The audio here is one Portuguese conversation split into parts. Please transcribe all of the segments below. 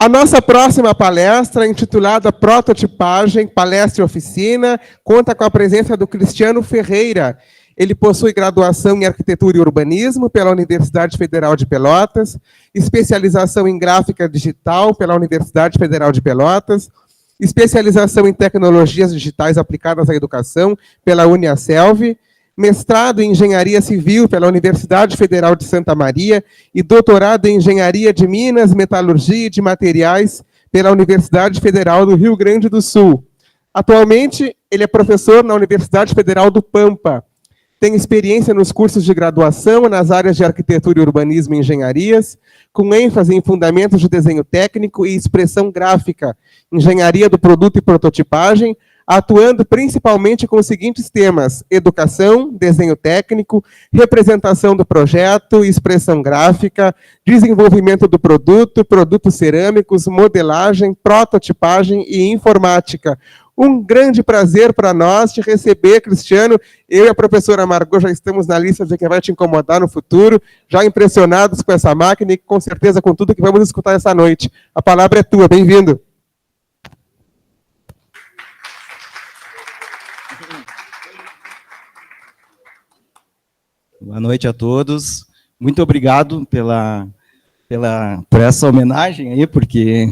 A nossa próxima palestra, intitulada Prototipagem, Palestra e Oficina, conta com a presença do Cristiano Ferreira. Ele possui graduação em Arquitetura e Urbanismo pela Universidade Federal de Pelotas, especialização em Gráfica Digital pela Universidade Federal de Pelotas, especialização em Tecnologias Digitais Aplicadas à Educação pela Uniaselv, mestrado em Engenharia Civil pela Universidade Federal de Santa Maria e doutorado em Engenharia de Minas, Metalurgia e de Materiais pela Universidade Federal do Rio Grande do Sul. Atualmente, ele é professor na Universidade Federal do Pampa. Tem experiência nos cursos de graduação nas áreas de Arquitetura e Urbanismo e Engenharias, com ênfase em fundamentos de desenho técnico e expressão gráfica, engenharia do produto e prototipagem, atuando principalmente com os seguintes temas: educação, desenho técnico, representação do projeto, expressão gráfica, desenvolvimento do produto, produtos cerâmicos, modelagem, prototipagem e informática. Um grande prazer para nós te receber, Cristiano. Eu e a professora Margot já estamos na lista de quem vai te incomodar no futuro, já impressionados com essa máquina e com certeza com tudo que vamos escutar essa noite. A palavra é tua, bem-vindo. Boa noite a todos. Muito obrigado por essa homenagem aí, porque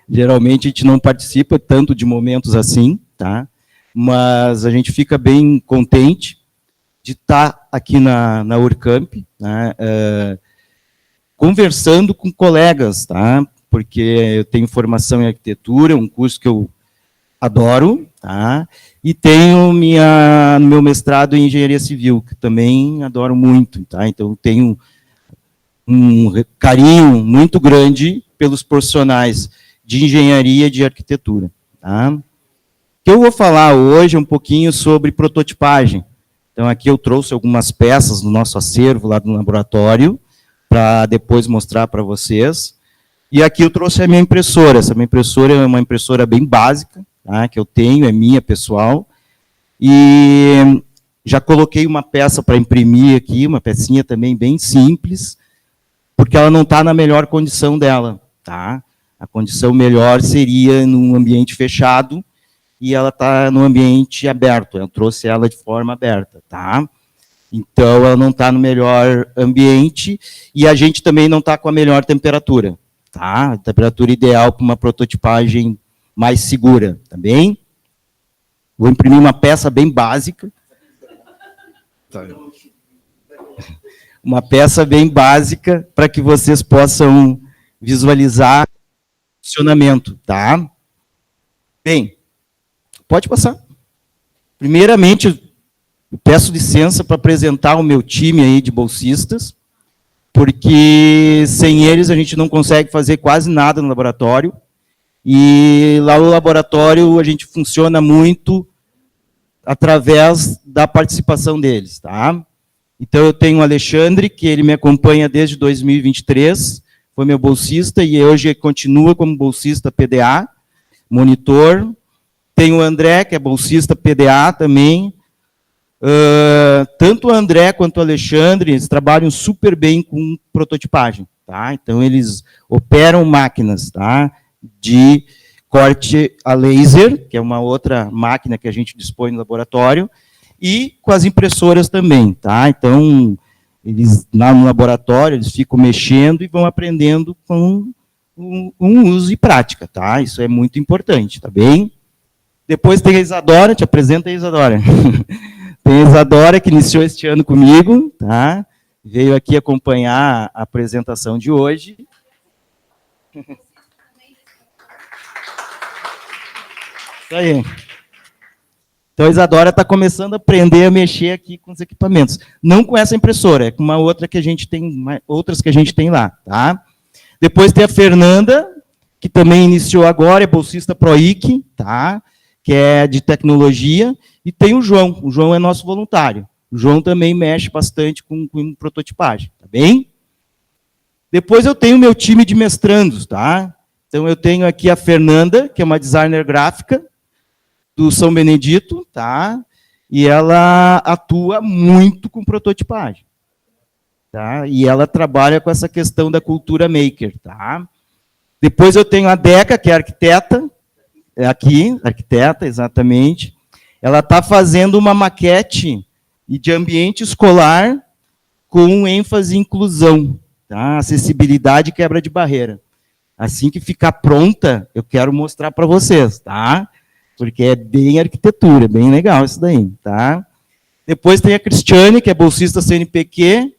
geralmente a gente não participa tanto de momentos assim, tá? Mas a gente fica bem contente de estar aqui na Urcamp, né? Conversando com colegas, tá? Porque eu tenho formação em arquitetura, um curso que eu adoro, tá? E tenho meu mestrado em engenharia civil, que também adoro muito, tá? Então tenho um carinho muito grande pelos profissionais de engenharia e de arquitetura, tá? O que eu vou falar hoje é um pouquinho sobre prototipagem. Então aqui eu trouxe algumas peças do nosso acervo lá do laboratório, para depois mostrar para vocês. E aqui eu trouxe a minha impressora. Essa minha impressora é uma impressora bem básica, tá, que eu tenho, é minha, pessoal, e já coloquei uma peça para imprimir aqui, uma pecinha também bem simples, porque ela não está na melhor condição dela, tá? A condição melhor seria num ambiente fechado, e ela está no ambiente aberto, eu trouxe ela de forma aberta, tá? Então, ela não está no melhor ambiente, e a gente também não está com a melhor temperatura, tá? A temperatura ideal para uma prototipagem mais segura, tá bem? Vou imprimir uma peça bem básica. Uma peça bem básica para que vocês possam visualizar o funcionamento, tá? Bem, pode passar. Primeiramente, eu peço licença para apresentar o meu time aí de bolsistas, porque sem eles a gente não consegue fazer quase nada no laboratório. E lá no laboratório a gente funciona muito através da participação deles, tá? Então eu tenho o Alexandre, que ele me acompanha desde 2023, foi meu bolsista e hoje continua como bolsista PDA, monitor. Tenho o André, que é bolsista PDA também. Tanto o André quanto o Alexandre, eles trabalham super bem com prototipagem, tá? Então eles operam máquinas, tá? De corte a laser, que é uma outra máquina que a gente dispõe no laboratório, e com as impressoras também, tá? Então, eles lá no laboratório, eles ficam mexendo e vão aprendendo com um uso e prática, tá? Isso é muito importante, tá bem? Depois tem a Isadora, te apresenta a Isadora. Tem a Isadora, que iniciou este ano comigo, tá? Veio aqui acompanhar a apresentação de hoje. Isso aí. Então, a Isadora está começando a aprender a mexer aqui com os equipamentos. Não com essa impressora, é com uma outra que a gente tem, outras que a gente tem lá, tá? Depois tem a Fernanda, que também iniciou agora, é bolsista PROIC, tá? Que é de tecnologia. E tem o João é nosso voluntário. O João também mexe bastante com prototipagem, tá bem? Depois eu tenho o meu time de mestrandos, tá? Então, eu tenho aqui a Fernanda, que é uma designer gráfica, do São Benedito, tá? E ela atua muito com prototipagem, tá? E ela trabalha com essa questão da cultura maker, tá? Depois eu tenho a Deca, que é arquiteta, é aqui, arquiteta, exatamente. Ela está fazendo uma maquete de ambiente escolar com ênfase em inclusão, tá? Acessibilidade e quebra de barreira. Assim que ficar pronta, eu quero mostrar para vocês, tá? Porque é bem arquitetura, bem legal isso daí, tá? Depois tem a Cristiane, que é bolsista CNPq,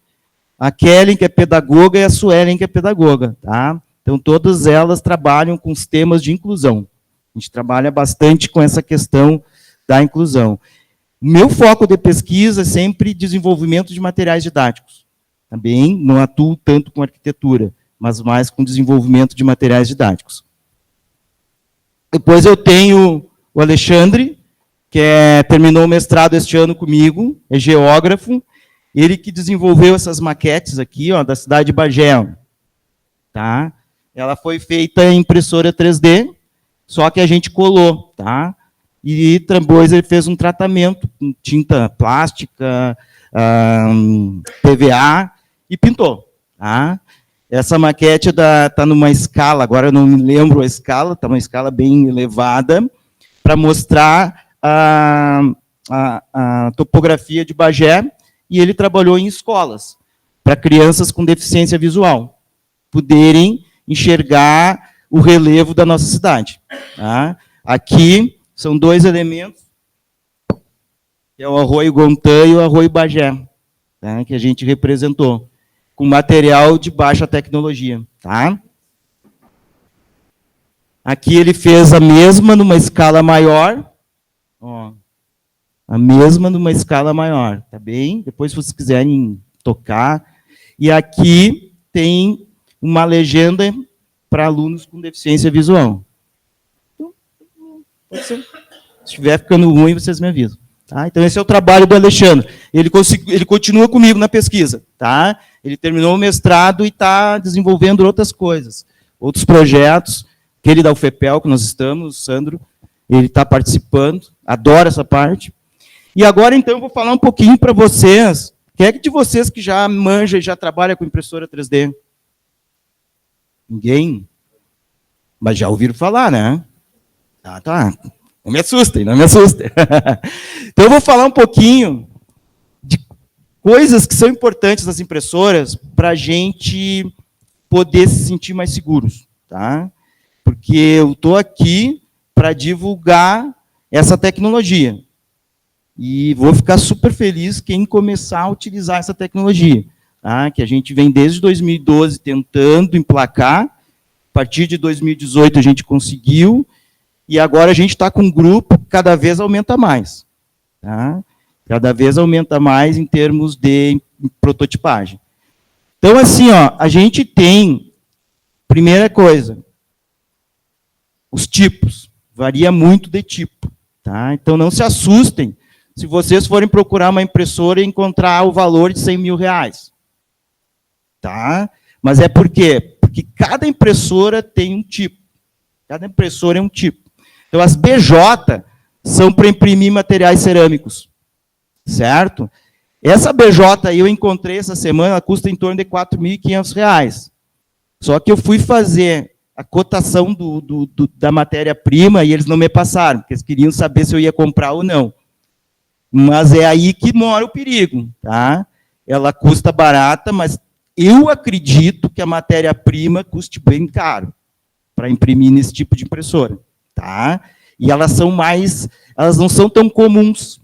a Kellen, que é pedagoga, e a Suelen, que é pedagoga, tá? Então, todas elas trabalham com os temas de inclusão. A gente trabalha bastante com essa questão da inclusão. Meu foco de pesquisa é sempre desenvolvimento de materiais didáticos. Também não atuo tanto com arquitetura, mas mais com desenvolvimento de materiais didáticos. Depois eu tenho o Alexandre, que terminou o mestrado este ano comigo, é geógrafo, ele que desenvolveu essas maquetes aqui, ó, da cidade de Bagé. Tá? Ela foi feita em impressora 3D, só que a gente colou, tá? E depois ele fez um tratamento com tinta plástica, PVA, e pintou, tá? Essa maquete está numa escala, agora eu não me lembro a escala, está numa escala bem elevada, para mostrar a topografia de Bagé, e ele trabalhou em escolas, para crianças com deficiência visual, poderem enxergar o relevo da nossa cidade. Tá? Aqui são dois elementos, que é o Arroio Gontã e o Arroio Bagé, tá? Que a gente representou, com material de baixa tecnologia. Tá? Aqui ele fez a mesma numa escala maior, ó, a mesma numa escala maior, tá bem? Depois, se vocês quiserem tocar. E aqui tem uma legenda para alunos com deficiência visual. Então, pode ser. Se estiver ficando ruim, vocês me avisam. Tá? Então, esse é o trabalho do Alexandre. Ele continua comigo na pesquisa. Tá? Ele terminou o mestrado e está desenvolvendo outras coisas, outros projetos. Aquele da UFPEL, que nós estamos, o Sandro, ele está participando, adora essa parte. E agora, então, eu vou falar um pouquinho para vocês. Quem é de vocês que já manja e já trabalha com impressora 3D? Ninguém? Mas já ouviram falar, né? Ah, tá. Não me assustem, não me assustem. Então, eu vou falar um pouquinho de coisas que são importantes nas impressoras para a gente poder se sentir mais seguros, tá? Porque eu estou aqui para divulgar essa tecnologia. E vou ficar super feliz quem começar a utilizar essa tecnologia. Tá? Que a gente vem desde 2012 tentando emplacar, a partir de 2018 a gente conseguiu, e agora a gente está com um grupo que cada vez aumenta mais. Tá? Cada vez aumenta mais em termos de prototipagem. Então, assim, ó, a gente tem, primeira coisa, os tipos. Varia muito de tipo. Tá? Então, não se assustem se vocês forem procurar uma impressora e encontrar o valor de 100 mil reais. Tá? Mas é por quê? Porque cada impressora tem um tipo. Cada impressora é um tipo. Então, as BJ são para imprimir materiais cerâmicos. Certo? Essa BJ aí eu encontrei essa semana, ela custa em torno de R$ 4.500. Só que eu fui fazer a cotação da matéria-prima e eles não me passaram, porque eles queriam saber se eu ia comprar ou não. Mas é aí que mora o perigo. Tá? Ela custa barata, mas eu acredito que a matéria-prima custe bem caro para imprimir nesse tipo de impressora. Tá? E elas não são tão comuns,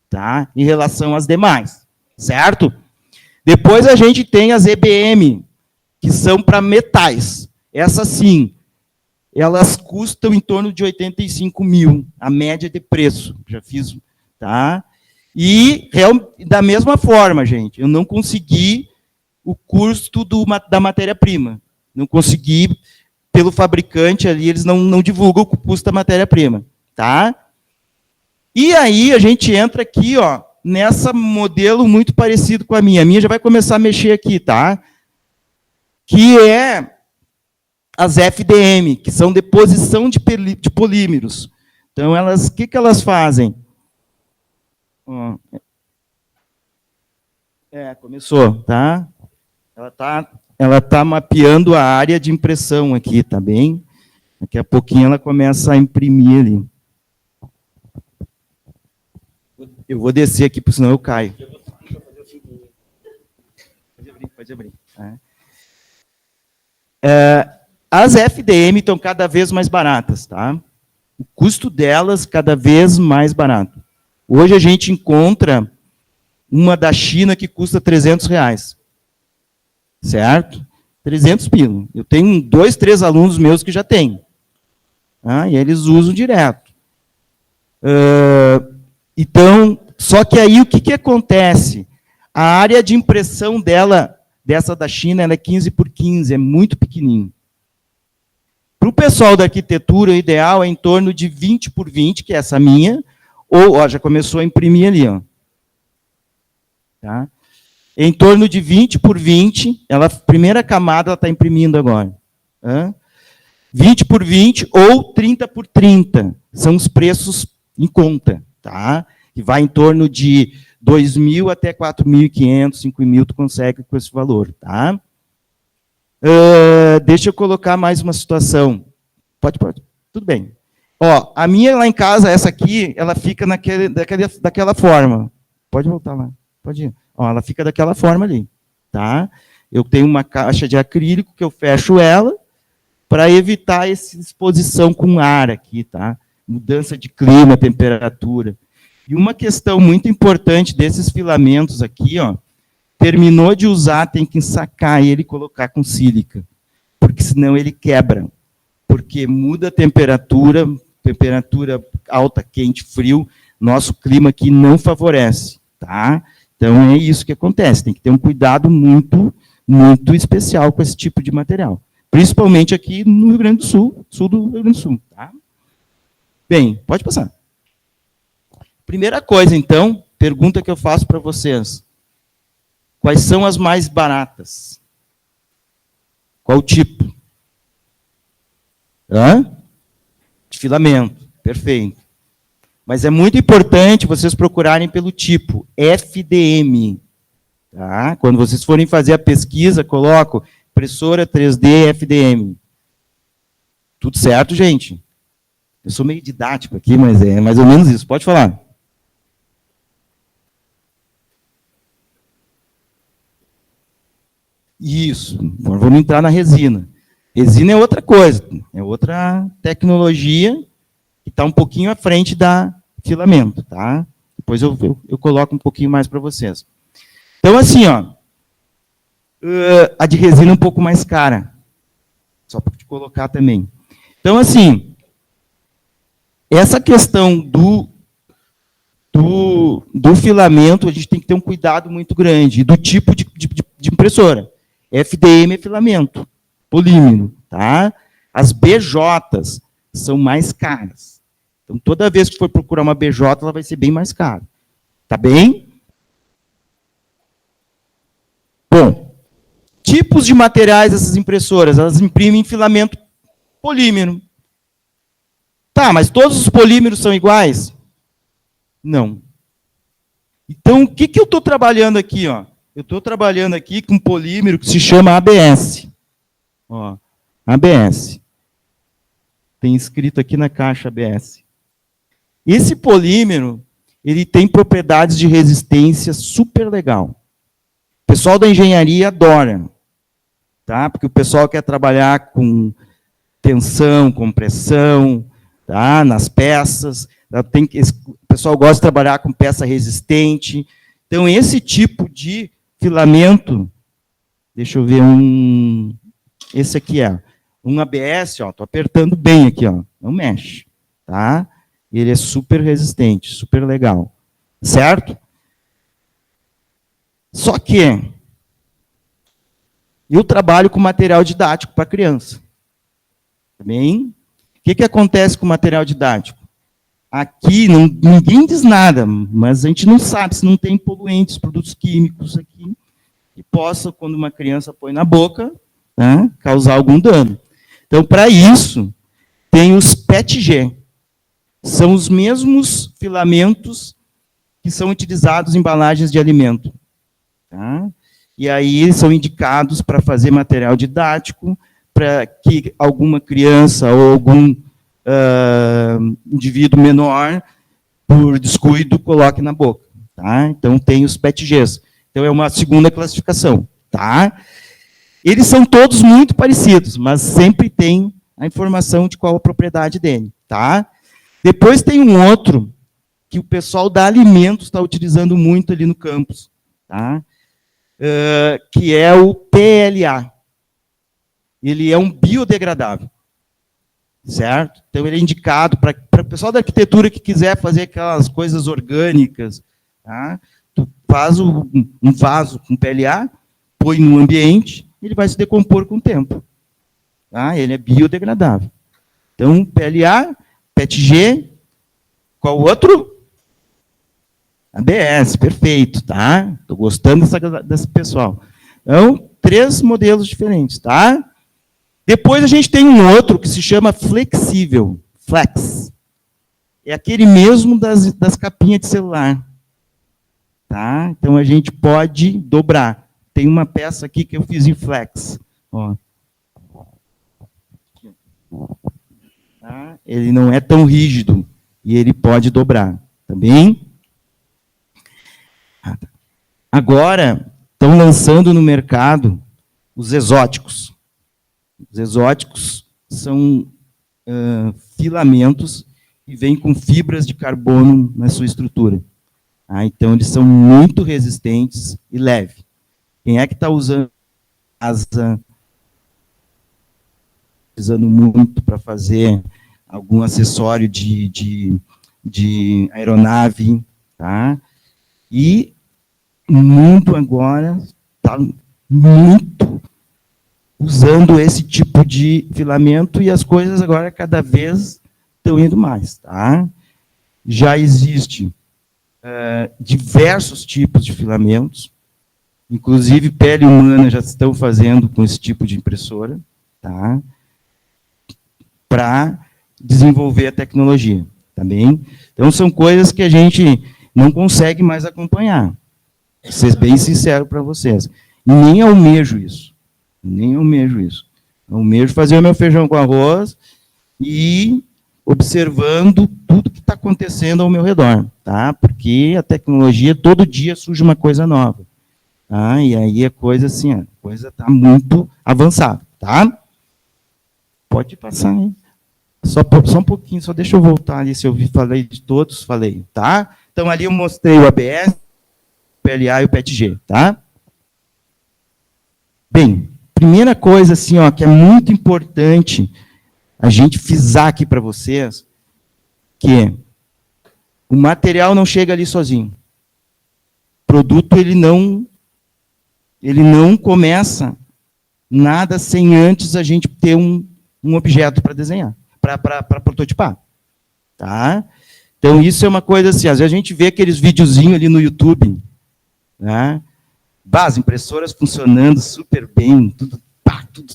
tá? Em relação às demais. Certo? Depois a gente tem as EBM, que são para metais. Essas sim, elas custam em torno de 85 mil, a média de preço. Já fiz, tá? E, da mesma forma, gente, eu não consegui o custo da matéria-prima. Não consegui, pelo fabricante ali, eles não divulgam o custo da matéria-prima. Tá? E aí a gente entra aqui, ó, nessa modelo muito parecido com a minha. A minha já vai começar a mexer aqui, tá? Que é as FDM, que são deposição de polímeros. Então, o que elas fazem? Começou, tá? Ela está ela está mapeando a área de impressão aqui, tá bem? Daqui a pouquinho ela começa a imprimir ali. Eu vou descer aqui, porque senão eu caio. Pode abrir. As FDM estão cada vez mais baratas, tá? O custo delas cada vez mais barato. Hoje a gente encontra uma da China que custa R$300. Certo? 300 pila. Eu tenho 2, 3 alunos meus que já têm. E eles usam direto. Então, só que aí o que acontece? A área de impressão dessa da China, ela é 15 por 15, é muito pequenininho. Para o pessoal da arquitetura, o ideal é em torno de 20 por 20, que é essa minha, ou, ó, já começou a imprimir ali, ó. Tá? Em torno de 20 por 20, a primeira camada ela está imprimindo agora. 20 por 20 ou 30 por 30, são os preços em conta, tá? Que vai em torno de 2.000 até 4.500, 5.000, tu consegue com esse valor, tá? Deixa eu colocar mais uma situação. Pode, tudo bem. Ó, a minha lá em casa, essa aqui, ela fica daquela forma. Pode voltar lá, pode ir. Ó, ela fica daquela forma ali, tá? Eu tenho uma caixa de acrílico que eu fecho ela para evitar essa exposição com ar aqui, tá? Mudança de clima, temperatura. E uma questão muito importante desses filamentos aqui, ó, terminou de usar, tem que ensacar ele e colocar com sílica, porque senão ele quebra, porque muda a temperatura alta, quente, frio, nosso clima aqui não favorece, tá? Então é isso que acontece, tem que ter um cuidado muito, muito especial com esse tipo de material, principalmente aqui no Rio Grande do Sul, sul do Rio Grande do Sul, tá? Bem, pode passar. Primeira coisa, então, pergunta que eu faço para vocês. Quais são as mais baratas? Qual tipo? De filamento, perfeito. Mas é muito importante vocês procurarem pelo tipo, FDM. Tá? Quando vocês forem fazer a pesquisa, coloco impressora 3D FDM. Tudo certo, gente? Eu sou meio didático aqui, mas é mais ou menos isso. Pode falar. Isso. Agora vamos entrar na resina. Resina é outra coisa, é outra tecnologia que está um pouquinho à frente da filamento, tá? Depois eu coloco um pouquinho mais para vocês. Então, assim, ó, a de resina é um pouco mais cara, só para te colocar também. Então, assim, essa questão do filamento, a gente tem que ter um cuidado muito grande, do tipo de impressora. FDM é filamento, polímero, tá? As BJs são mais caras. Então, toda vez que for procurar uma BJ, ela vai ser bem mais cara. Tá bem? Bom, tipos de materiais dessas impressoras, elas imprimem filamento polímero. Tá, mas todos os polímeros são iguais? Não. Então, o que eu estou trabalhando aqui, ó? Eu estou trabalhando aqui com um polímero que se chama ABS. Ó, ABS. Tem escrito aqui na caixa ABS. Esse polímero, ele tem propriedades de resistência super legal. O pessoal da engenharia adora, tá? Porque o pessoal quer trabalhar com tensão, compressão, tá? Nas peças. O pessoal gosta de trabalhar com peça resistente. Então, esse tipo de filamento, deixa eu ver esse aqui é um ABS, ó, tô apertando bem aqui, ó, não mexe, tá? Ele é super resistente, super legal, certo? Só que eu trabalho com material didático para criança, também. O que acontece com o material didático? Aqui, ninguém diz nada, mas a gente não sabe se não tem poluentes, produtos químicos aqui, que possam, quando uma criança põe na boca, né, causar algum dano. Então, para isso, tem os PETG. São os mesmos filamentos que são utilizados em embalagens de alimento. Tá? e aí são indicados para fazer material didático, para que alguma criança ou algum indivíduo menor, por descuido, coloque na boca. Tá? Então, tem os PETGs. Então, é uma segunda classificação. Tá? Eles são todos muito parecidos, mas sempre tem a informação de qual a propriedade dele. Tá? Depois tem um outro, que o pessoal da alimentos está utilizando muito ali no campus, tá? Que é o PLA. Ele é um biodegradável, certo? Então, ele é indicado para o pessoal da arquitetura que quiser fazer aquelas coisas orgânicas, tá? Tu faz um vaso com PLA, põe no ambiente, ele vai se decompor com o tempo. Tá? Ele é biodegradável. Então, PLA, PETG, qual outro? ABS, perfeito, tá? Estou gostando desse pessoal. Então, 3 modelos diferentes, tá? Depois a gente tem um outro que se chama flexível, flex. É aquele mesmo das capinhas de celular. Tá? Então, a gente pode dobrar. Tem uma peça aqui que eu fiz em flex. Ó. Tá? Ele não é tão rígido e ele pode dobrar. Tá bem? Agora, estão lançando no mercado os exóticos. Os exóticos são filamentos que vêm com fibras de carbono na sua estrutura. Então, eles são muito resistentes e leves. Quem é que está usando muito para fazer algum acessório de aeronave? Tá? E o mundo agora está muito usando esse tipo de filamento e as coisas agora cada vez estão indo mais. Tá? Já existe diversos tipos de filamentos, inclusive pele humana já estão fazendo com esse tipo de impressora, tá? Para desenvolver a tecnologia. Tá bem? Então, são coisas que a gente não consegue mais acompanhar. Vou ser bem sincero para vocês. Nem almejo isso. Nem almejo isso. Almejo fazer o meu feijão com arroz e observando tudo que está acontecendo ao meu redor, tá? Porque a tecnologia, todo dia surge uma coisa nova. Tá? E aí a coisa assim, a coisa está muito avançada, tá? Pode passar, hein? Só um pouquinho, só deixa eu voltar ali, se eu falei de todos, falei, tá? Então, ali eu mostrei o ABS, o PLA e o PETG, tá? Bem, primeira coisa, assim, ó, que é muito importante a gente frisar aqui para vocês, que o material não chega ali sozinho. O produto, ele não começa nada sem antes a gente ter um objeto para desenhar, para prototipar. Tá? Então, isso é uma coisa assim, às vezes a gente vê aqueles videozinhos ali no YouTube, né? As impressoras funcionando super bem, tudo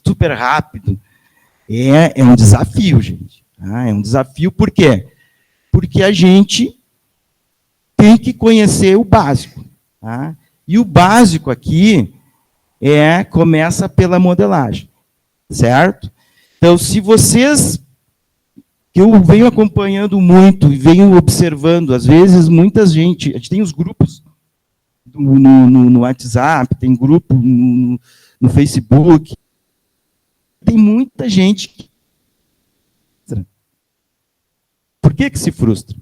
super rápido. É um desafio, gente. Tá? É um desafio, por quê? Porque a gente tem que conhecer o básico. Tá? E o básico aqui começa pela modelagem, certo? Então, se vocês, que eu venho acompanhando muito e venho observando, às vezes, a gente tem os grupos no WhatsApp, tem grupo no Facebook, tem muita gente que... Por que se frustra?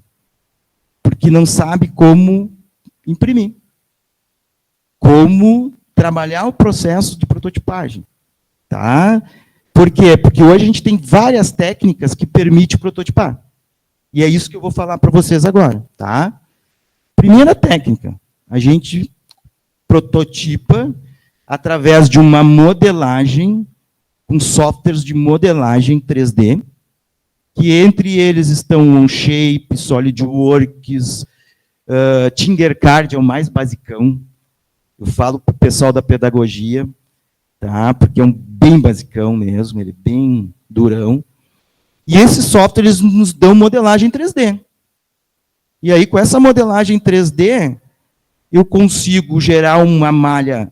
Porque não sabe como imprimir, como trabalhar o processo de prototipagem. Tá? Por quê? Porque hoje a gente tem várias técnicas que permitem prototipar. E é isso que eu vou falar para vocês agora. Tá? Primeira técnica, a gente prototipa através de uma modelagem com softwares de modelagem 3D, que entre eles estão o Onshape, SolidWorks, Tinkercad é o mais basicão. Eu falo para o pessoal da pedagogia, tá? Porque é um bem basicão mesmo, ele é bem durão. E esses softwares nos dão modelagem 3D. E aí, com essa modelagem 3D, eu consigo gerar uma malha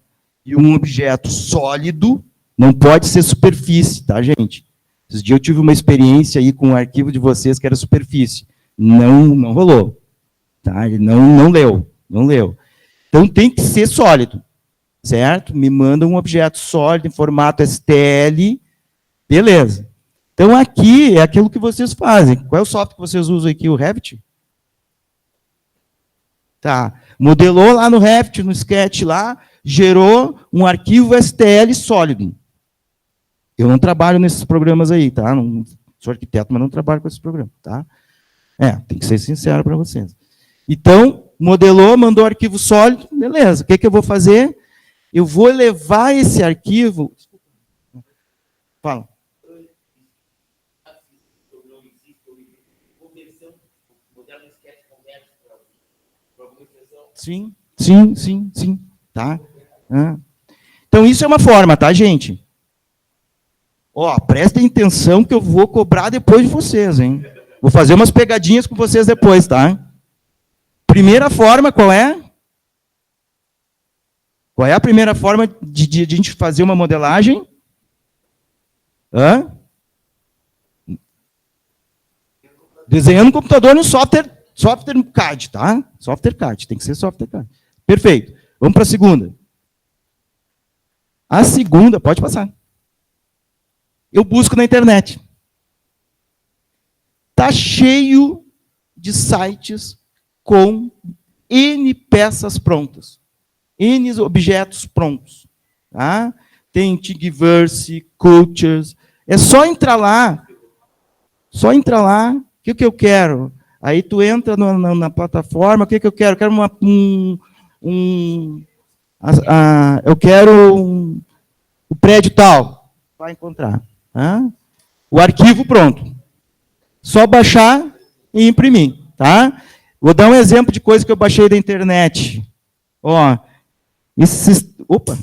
e um objeto sólido, não pode ser superfície, tá, gente? Esses dias eu tive uma experiência aí com o arquivo de vocês que era superfície. Não rolou. Tá? Ele não leu. Então tem que ser sólido, certo? Me manda um objeto sólido em formato STL, beleza. Então aqui é aquilo que vocês fazem. Qual é o software que vocês usam aqui? O Revit? Tá. Modelou lá no Revit, no Sketch lá, gerou um arquivo STL sólido. Eu não trabalho nesses programas aí, tá? Não sou arquiteto, mas não trabalho com esses programas, tá? Tem que ser sincero para vocês. Então, modelou, mandou arquivo sólido, beleza. O que eu vou fazer? Eu vou levar esse arquivo... Fala. Sim. Tá? Então, isso é uma forma, tá, gente? Ó, prestem atenção que eu vou cobrar depois de vocês, hein? Vou fazer umas pegadinhas com vocês depois, tá? Primeira forma, qual é? Qual é a primeira forma de a gente fazer uma modelagem? Desenhando no computador no software CAD, tá? Software CAD, tem que ser software CAD. Perfeito. Vamos para a segunda. A segunda, pode passar. Eu busco na internet. Está cheio de sites com N peças prontas. N objetos prontos. Tá? Tem Thingiverse, Cultures. É só entrar lá. O que eu quero? Aí tu entra na plataforma, o que eu quero? Eu quero eu quero o prédio tal. Vai encontrar. O arquivo pronto. Só baixar e imprimir, tá? Vou dar um exemplo de coisa que eu baixei da internet. Ó, opa,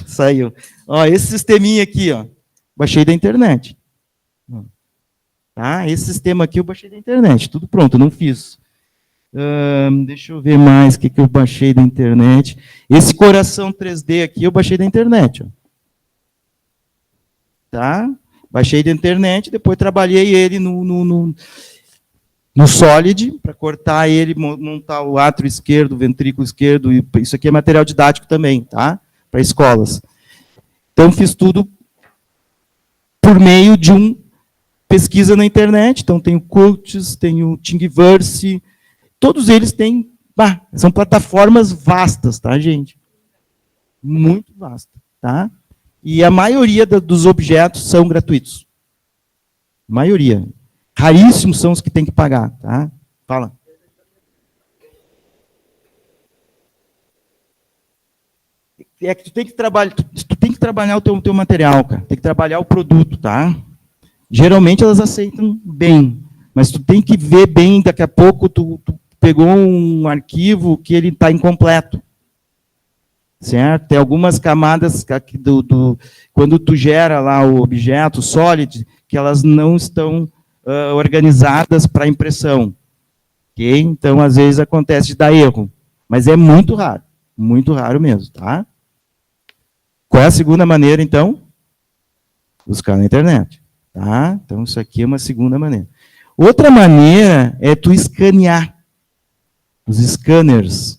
saiu. Ó, esse sisteminha aqui, ó, baixei da internet. Tá? Esse sistema aqui eu baixei da internet, tudo pronto, eu não fiz. Deixa eu ver mais o que eu baixei da internet. Esse coração 3D aqui eu baixei da internet. Ó. Tá? Baixei da internet, depois trabalhei ele no Solid, para cortar ele, montar o átrio esquerdo, o ventrículo esquerdo. Isso aqui é material didático também, tá? Para escolas. Então, fiz tudo por meio de pesquisa na internet. Então, tem o Cultures, tem o Thingiverse. Todos eles têm... são plataformas vastas, tá, gente? Muito vastas, tá? E a maioria dos objetos são gratuitos. Maioria. Raríssimos são os que tem que pagar, tá? Fala. É que tu tem que trabalhar o teu material, cara. Tem que trabalhar o produto, tá? Geralmente elas aceitam bem, mas tu tem que ver bem, daqui a pouco tu pegou um arquivo que ele está incompleto. Certo? Tem algumas camadas aqui quando tu gera lá o objeto Solid, que elas não estão organizadas para impressão. Okay? Então, às vezes, acontece de dar erro. Mas é muito raro mesmo. Tá? Qual é a segunda maneira, então? Buscar na internet. Tá? Então, isso aqui é uma segunda maneira. Outra maneira é tu escanear. Os scanners.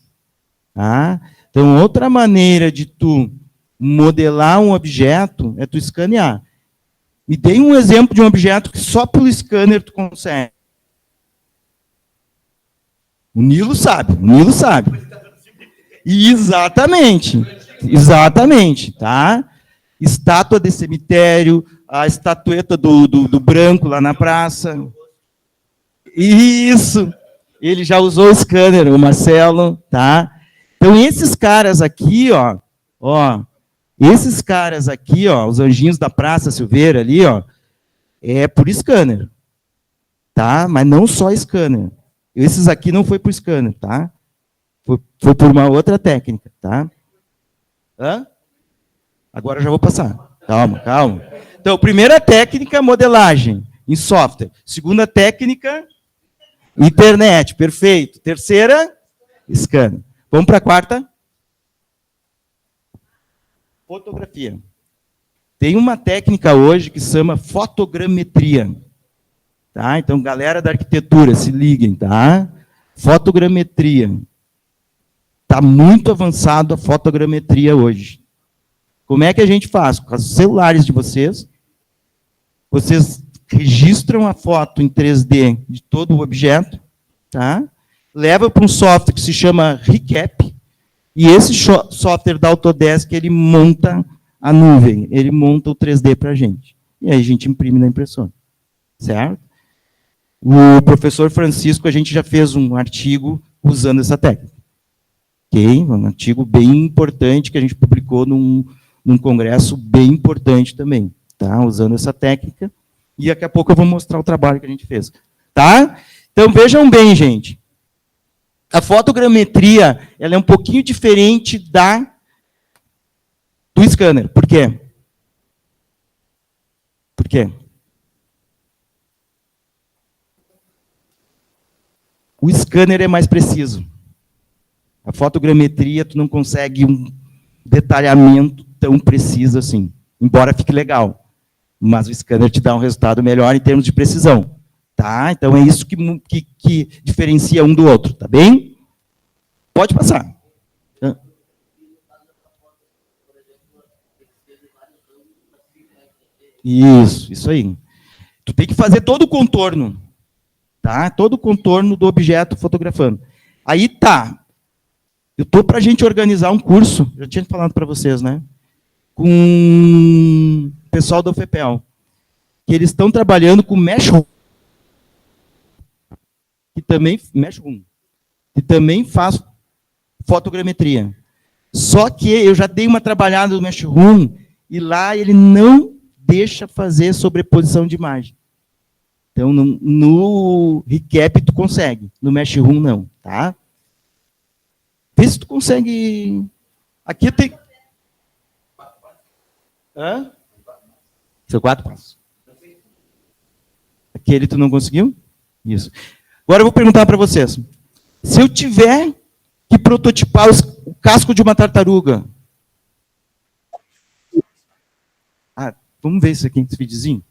Tá? Então, outra maneira de tu modelar um objeto é tu escanear. Me dê um exemplo de um objeto que só pelo scanner tu consegue. O Nilo sabe. Exatamente, tá? Estátua de cemitério, a estatueta do branco lá na praça. Isso! Ele já usou o scanner, o Marcelo, tá? Então, esses caras aqui, os anjinhos da Praça Silveira ali, é por scanner, tá? Mas não só scanner. Esses aqui não foi por scanner, tá? Foi por uma outra técnica, tá? Agora eu já vou passar. Calma. Então, primeira técnica, modelagem em software. Segunda técnica, internet, perfeito. Terceira, scanner. Vamos para a quarta? Fotografia. Tem uma técnica hoje que se chama fotogrametria. Tá? Então, galera da arquitetura, se liguem, tá? Fotogrametria. Está muito avançado a fotogrametria hoje. Como é que a gente faz? Com os celulares de vocês, vocês registram a foto em 3D de todo o objeto, tá? Leva para um software que se chama Recap, e esse software da Autodesk, ele monta a nuvem, ele monta o 3D para a gente. E aí a gente imprime na impressora. Certo? O professor Francisco, a gente já fez um artigo usando essa técnica. Okay? Um artigo bem importante que a gente publicou num congresso bem importante também, tá? Usando essa técnica. E daqui a pouco eu vou mostrar o trabalho que a gente fez. Tá? Então, vejam bem, gente. A fotogrametria, ela é um pouquinho diferente do scanner. Por quê? Por quê? O scanner é mais preciso. A fotogrametria, tu não consegue um detalhamento tão preciso assim. Embora fique legal. Mas o scanner te dá um resultado melhor em termos de precisão. Tá? Então, é isso que diferencia um do outro. Tá bem? Pode passar. Isso aí. Tu tem que fazer todo o contorno. Tá? Todo o contorno do objeto fotografando. Aí tá. Eu estou para a gente organizar um curso, já tinha falado para vocês, né? Com o pessoal da UFPEL. Que eles estão trabalhando com Mesh Room. Que também faz fotogrametria. Só que eu já dei uma trabalhada no Mesh Room e lá ele não deixa fazer sobreposição de imagem. Então, no Recap tu consegue, no Mesh Room não, tá? Vê se tu consegue... Aqui tem... Hã? São 4 passos. Aquele tu não conseguiu? Isso. Agora eu vou perguntar para vocês. Se eu tiver que prototipar o casco de uma tartaruga... vamos ver isso aqui, esse videozinho.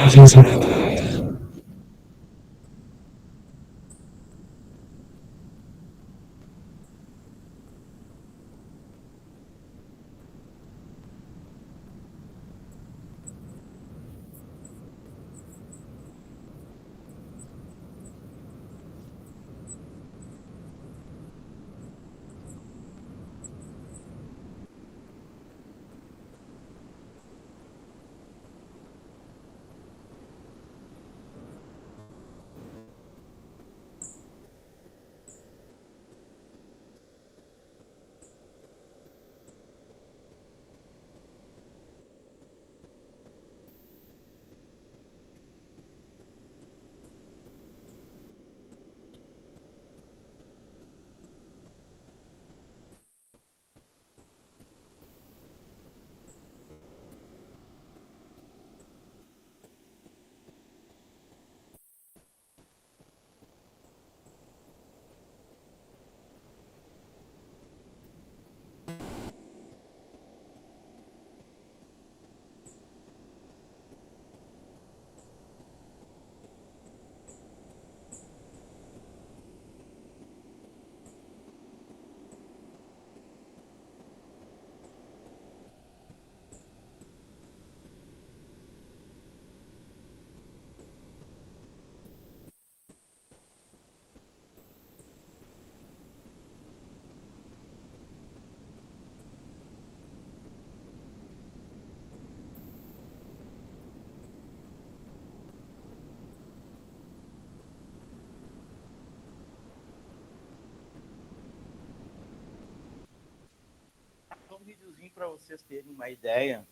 Um videozinho para vocês terem uma ideia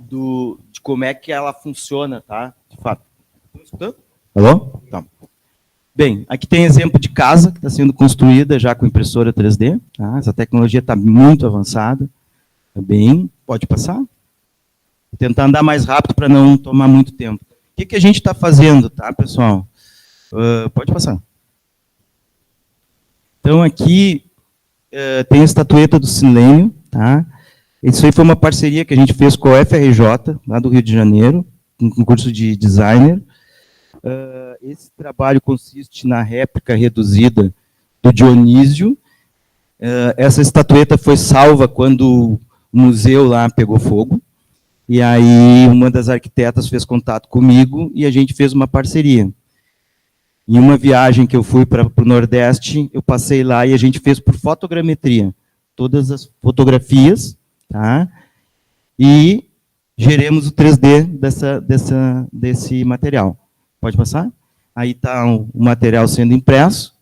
de como é que ela funciona, tá? De fato. Estão escutando? Alô? Tá. Bem, aqui tem exemplo de casa que está sendo construída já com impressora 3D. Tá? Essa tecnologia está muito avançada. Tá bem, pode passar? Vou tentar andar mais rápido para não tomar muito tempo. O que a gente está fazendo, tá, pessoal? Pode passar. Então, aqui tem a estatueta do Silênio, tá? Isso aí foi uma parceria que a gente fez com a UFRJ, lá do Rio de Janeiro, um curso de designer. Esse trabalho consiste na réplica reduzida do Dionísio. Essa estatueta foi salva quando o museu lá pegou fogo. E aí uma das arquitetas fez contato comigo e a gente fez uma parceria. Em uma viagem que eu fui para o Nordeste, eu passei lá e a gente fez por fotogrametria. Todas as fotografias, tá? E geremos o 3D desse material. Pode passar? Aí está o material sendo impresso.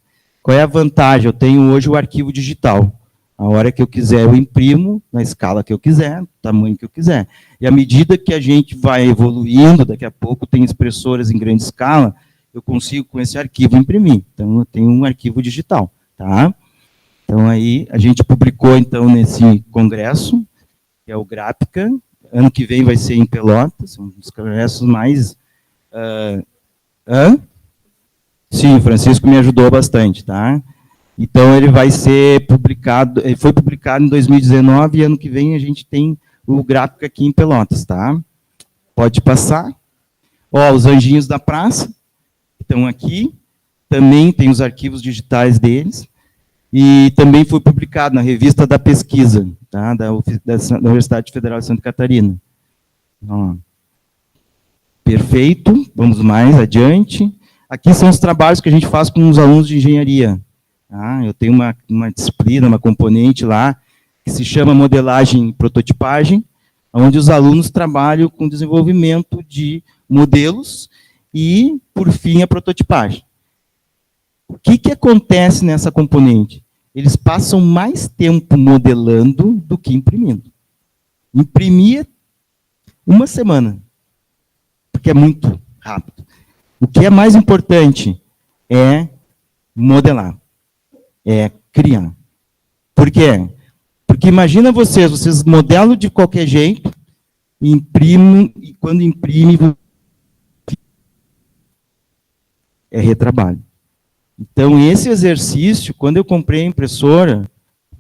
Qual é a vantagem? Eu tenho hoje o arquivo digital. A hora que eu quiser, eu imprimo, na escala que eu quiser, tamanho que eu quiser. E à medida que a gente vai evoluindo, daqui a pouco tem impressoras em grande escala, eu consigo, com esse arquivo, imprimir. Então, eu tenho um arquivo digital. Tá? Então, aí, a gente publicou, então, nesse congresso, que é o Gráfica. Ano que vem vai ser em Pelotas, um dos congressos mais... Sim, o Francisco me ajudou bastante, tá? Então, ele vai ser publicado, ele foi publicado em 2019, e ano que vem a gente tem o Gráfica aqui em Pelotas, tá? Pode passar. Ó, os Anjinhos da Praça estão aqui, também tem os arquivos digitais deles, e também foi publicado na Revista da Pesquisa, tá? da Universidade Federal de Santa Catarina. Ó. Perfeito, vamos mais adiante. Aqui são os trabalhos que a gente faz com os alunos de engenharia. Tá? Eu tenho uma disciplina, uma componente lá, que se chama modelagem e prototipagem, onde os alunos trabalham com desenvolvimento de modelos e, por fim, a prototipagem. O que acontece nessa componente? Eles passam mais tempo modelando do que imprimindo. Imprimir uma semana, porque é muito rápido. O que é mais importante é modelar, é criar. Por quê? Porque imagina vocês modelam de qualquer jeito, imprimem, e quando imprime, é retrabalho. Então, esse exercício, quando eu comprei a impressora,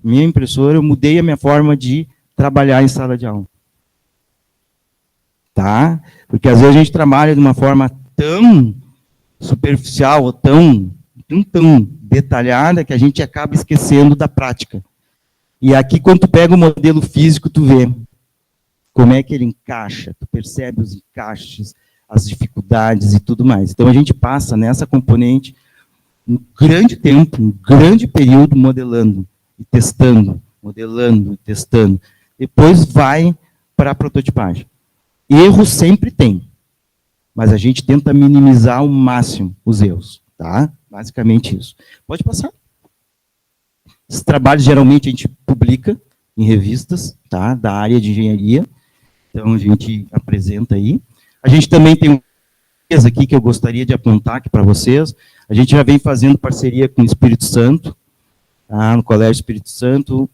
minha impressora, eu mudei a minha forma de trabalhar em sala de aula. Tá? Porque às vezes a gente trabalha de uma forma tão superficial, ou tão detalhada, que a gente acaba esquecendo da prática. E aqui, quando tu pega o modelo físico, tu vê como é que ele encaixa, tu percebe os encaixes, as dificuldades e tudo mais. Então, a gente passa nessa componente um grande tempo, um grande período modelando e testando, modelando e testando. Depois vai para a prototipagem. Erro sempre tem, mas a gente tenta minimizar ao máximo os erros, tá? Basicamente isso. Pode passar. Esses trabalhos, geralmente, a gente publica em revistas, tá? Da área de engenharia. Então, a gente apresenta aí. A gente também tem uma coisa aqui que eu gostaria de apontar aqui para vocês. A gente já vem fazendo parceria com o Espírito Santo, tá? No Colégio Espírito Santo,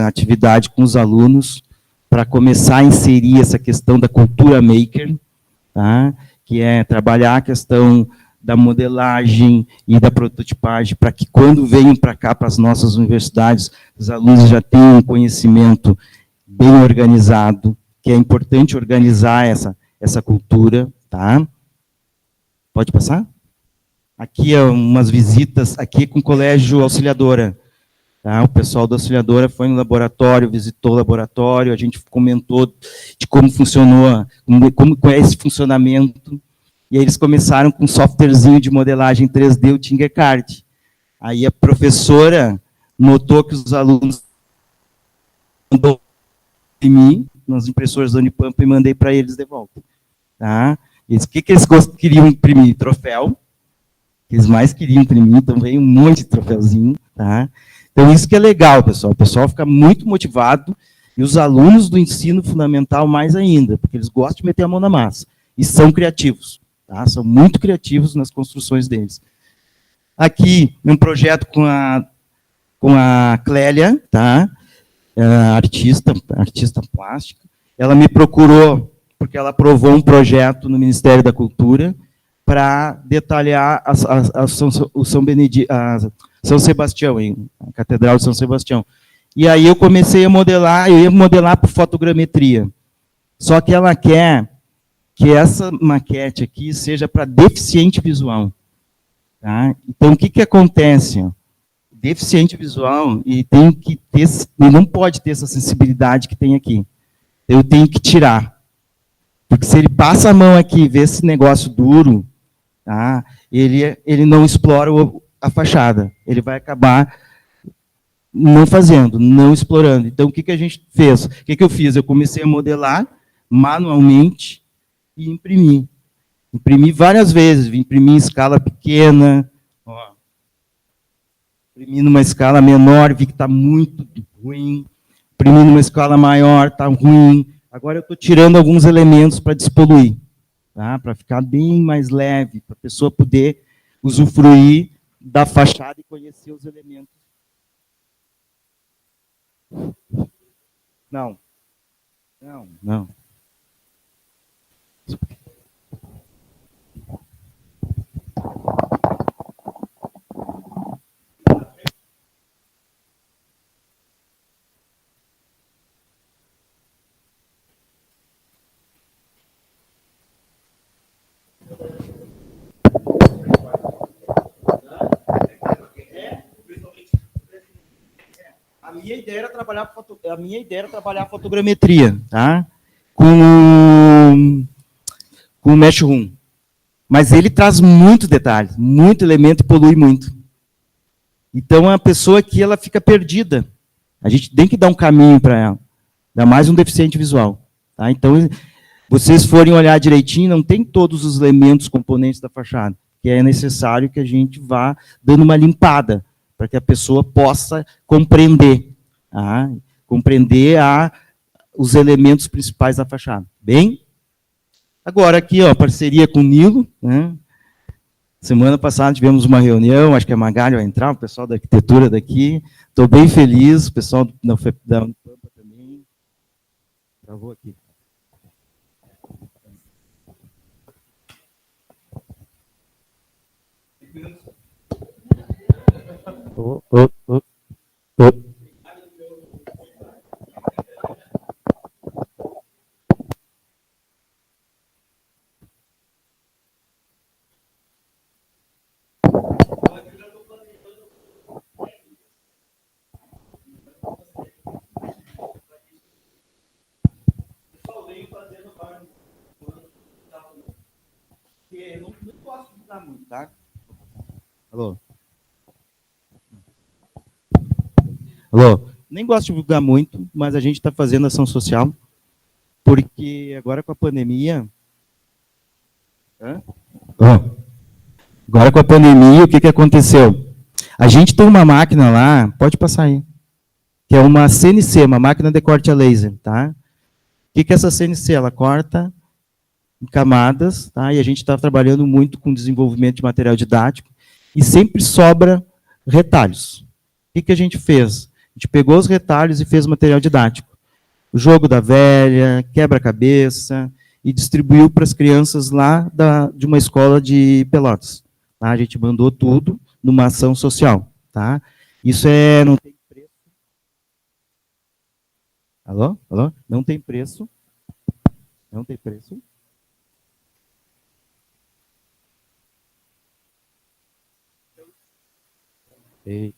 atividade com os alunos, para começar a inserir essa questão da cultura maker, tá? Que é trabalhar a questão da modelagem e da prototipagem, para que quando venham para cá, para as nossas universidades, os alunos já tenham um conhecimento bem organizado, que é importante organizar essa cultura, tá? Pode passar? Aqui é umas visitas, aqui com o Colégio Auxiliadora. Tá? O pessoal da Auxiliadora foi no laboratório, visitou o laboratório, a gente comentou de como funcionou, como é esse funcionamento. E aí eles começaram com um softwarezinho de modelagem 3D, o Tinkercad. Aí a professora notou que os alunos mandou imprimir nas impressoras da Unipampa e mandei para eles de volta. Tá? E o que eles queriam imprimir? Troféu. Que eles mais queriam imprimir, então veio um monte de troféuzinho. Tá? Então isso que é legal, pessoal. O pessoal fica muito motivado e os alunos do ensino fundamental mais ainda, porque eles gostam de meter a mão na massa e são criativos. Tá? São muito criativos nas construções deles. Aqui, um projeto com a Clélia, tá? Artista plástica. Ela me procurou porque ela aprovou um projeto no Ministério da Cultura para detalhar São Sebastião, a Catedral de São Sebastião. E aí eu comecei a modelar, eu ia modelar por fotogrametria. Só que ela quer que essa maquete aqui seja para deficiente visual. Tá? Então, o que acontece? Deficiente visual, e tem que ter, ele não pode ter essa sensibilidade que tem aqui. Eu tenho que tirar. Porque se ele passa a mão aqui e vê esse negócio duro, tá? Ele não explora a fachada. Ele vai acabar não fazendo, não explorando. Então, o que a gente fez? O que eu fiz? Eu comecei a modelar manualmente e imprimir. Imprimi várias vezes, imprimi em escala pequena, ó. Imprimi numa escala menor, vi que está muito ruim. Imprimi numa escala maior, está ruim. Agora eu estou tirando alguns elementos para despoluir, tá? Para ficar bem mais leve, para a pessoa poder usufruir da fachada e conhecer os elementos. Não. A minha ideia era trabalhar fotogrametria, tá? Com o Mesh Room. Mas ele traz muitos detalhes, muito elemento e polui muito. Então, a pessoa aqui, ela fica perdida. A gente tem que dar um caminho para ela. Ainda mais um deficiente visual. Tá? Então, vocês forem olhar direitinho, não tem todos os elementos, componentes da fachada, que é necessário que a gente vá dando uma limpada, para que a pessoa possa compreender. Tá? Compreender os elementos principais da fachada. Bem? Agora aqui, ó, parceria com o Nilo, né? Semana passada tivemos uma reunião, acho que a Magali vai entrar, o pessoal da arquitetura daqui. Estou bem feliz, o pessoal da Unipampa também. Travou aqui. Eu não posso divulgar muito, tá? Alô? Alô? Nem gosto de divulgar muito, mas a gente está fazendo ação social, porque agora com a pandemia... Agora com a pandemia, o que aconteceu? A gente tem uma máquina lá, pode passar aí, que é uma CNC, uma máquina de corte a laser, tá? O que é essa CNC? Ela corta em camadas, tá? E a gente está trabalhando muito com desenvolvimento de material didático, e sempre sobra retalhos. O que a gente fez? A gente pegou os retalhos e fez material didático. O jogo da velha, quebra-cabeça, e distribuiu para as crianças lá de uma escola de Pelotas. Tá? A gente mandou tudo numa ação social. Tá? Isso não tem preço. Alô? Alô? Não tem preço. Não tem preço. Ei.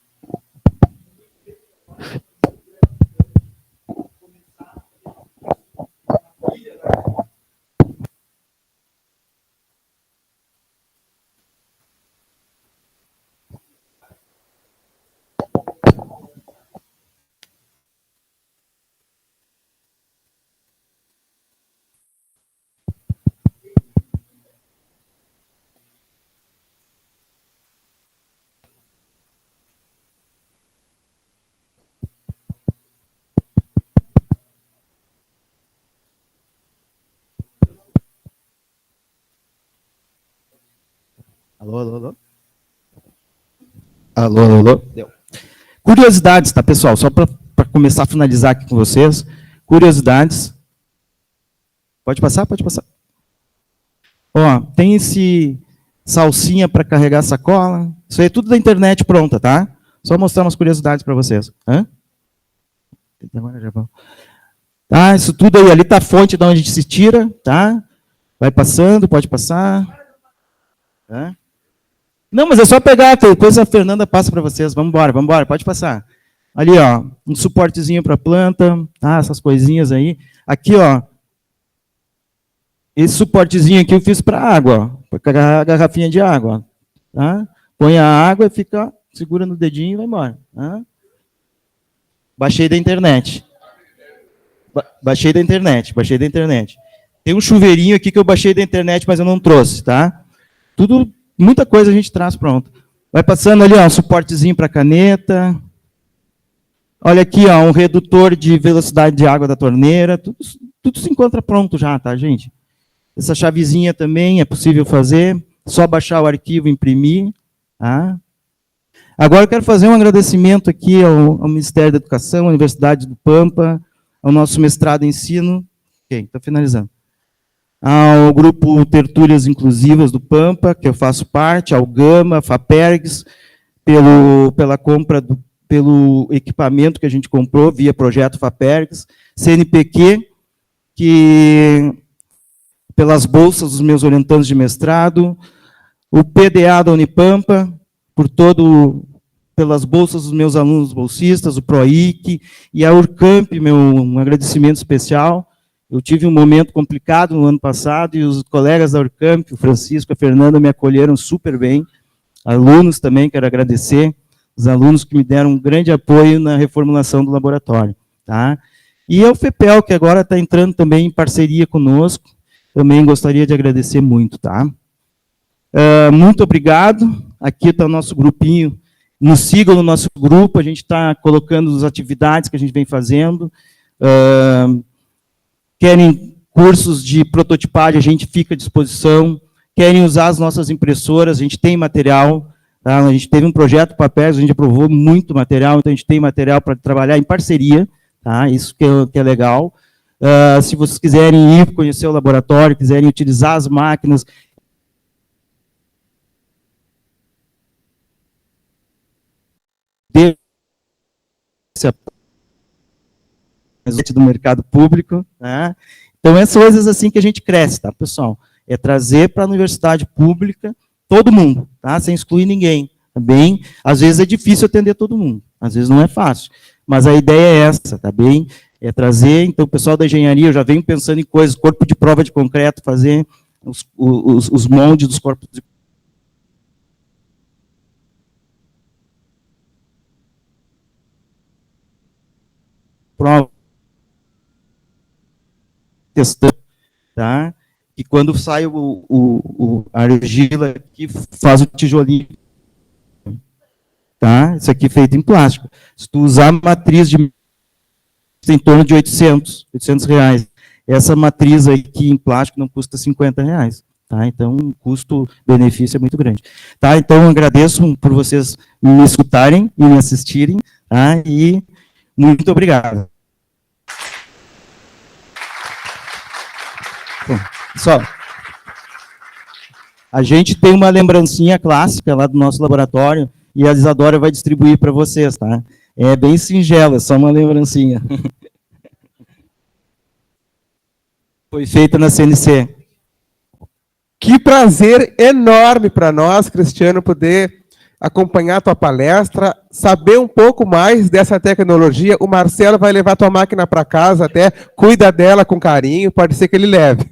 Alô, alô, alô? Alô, alô, alô? Deu. Curiosidades, tá, pessoal? Só para começar a finalizar aqui com vocês. Curiosidades. Pode passar? Pode passar. Ó, tem salsinha para carregar sacola. Isso aí é tudo da internet pronta, tá? Só mostrar umas curiosidades para vocês. Hã? Tá, isso tudo aí, ali está a fonte de onde a gente se tira, tá? Vai passando, pode passar. Hã? Não, mas é só pegar, depois a Fernanda passa para vocês. Vamos embora, pode passar. Ali, ó, um suportezinho para a planta, tá? Essas coisinhas aí. Aqui, ó, esse suportezinho aqui eu fiz para água, ó, para carregar a garrafinha de água, ó, tá? Põe a água e fica, segura no dedinho e vai embora. Tá? Baixei da internet. Baixei da internet. Tem um chuveirinho aqui que eu baixei da internet, mas eu não trouxe, tá? Tudo, muita coisa a gente traz pronto. Vai passando ali, ó, um suportezinho para caneta. Olha aqui, ó, um redutor de velocidade de água da torneira. Tudo se encontra pronto já, tá, gente? Essa chavezinha também é possível fazer. Só baixar o arquivo e imprimir. Tá? Agora eu quero fazer um agradecimento aqui ao Ministério da Educação, à Universidade do Pampa, ao nosso mestrado em ensino. Ok, estou finalizando. Ao grupo Tertúlias Inclusivas do Pampa, que eu faço parte, ao Gama, FAPERGS, pela compra pelo equipamento que a gente comprou via projeto FAPERGS, CNPq, que pelas bolsas dos meus orientandos de mestrado, o PDA da Unipampa, pelas bolsas dos meus alunos bolsistas, o PROIC, e a Urcamp, um agradecimento especial. Eu tive um momento complicado no ano passado, e os colegas da Urcamp, o Francisco e a Fernanda, me acolheram super bem. Alunos também, quero agradecer, os alunos que me deram um grande apoio na reformulação do laboratório. Tá? E ao FEPEL, que agora está entrando também em parceria conosco, também gostaria de agradecer muito. Tá? Muito obrigado. Aqui está o nosso grupinho. Nos sigam no nosso grupo, a gente está colocando as atividades que a gente vem fazendo. Querem cursos de prototipagem, a gente fica à disposição. Querem usar as nossas impressoras, a gente tem material. Tá? A gente teve um projeto papéis, a gente aprovou muito material, então a gente tem material para trabalhar em parceria. Tá? Isso que é legal. Se vocês quiserem ir conhecer o laboratório, quiserem utilizar as máquinas, do mercado público, né? Então, essas coisas assim que a gente cresce, tá, pessoal? É trazer para a universidade pública todo mundo, tá? Sem excluir ninguém, tá bem? Às vezes é difícil atender todo mundo, às vezes não é fácil, mas a ideia é essa, tá bem? É trazer, então, o pessoal da engenharia, eu já venho pensando em coisas, corpo de prova de concreto, fazer os moldes dos corpos de prova, testando, tá? E quando sai a argila aqui, faz o tijolinho, tá? Isso aqui é feito em plástico. Se tu usar matriz de em torno de 800 reais. Essa matriz aqui em plástico não custa 50 reais. Tá? Então, o custo-benefício é muito grande. Tá? Então, eu agradeço por vocês me escutarem e me assistirem. Tá? E muito obrigado. Bom, pessoal, a gente tem uma lembrancinha clássica lá do nosso laboratório e a Isadora vai distribuir para vocês, tá? É bem singela, só uma lembrancinha. Foi feita na CNC. Que prazer enorme para nós, Cristiano, poder acompanhar a tua palestra, saber um pouco mais dessa tecnologia. O Marcelo vai levar tua máquina para casa até, cuida dela com carinho, pode ser que ele leve.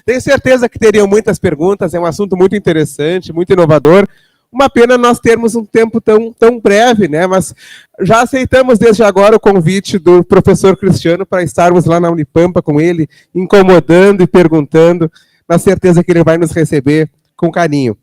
Tenho certeza que teriam muitas perguntas, é um assunto muito interessante, muito inovador. Uma pena nós termos um tempo tão breve, né? Mas já aceitamos desde agora o convite do professor Cristiano para estarmos lá na Unipampa com ele, incomodando e perguntando, na certeza que ele vai nos receber com carinho.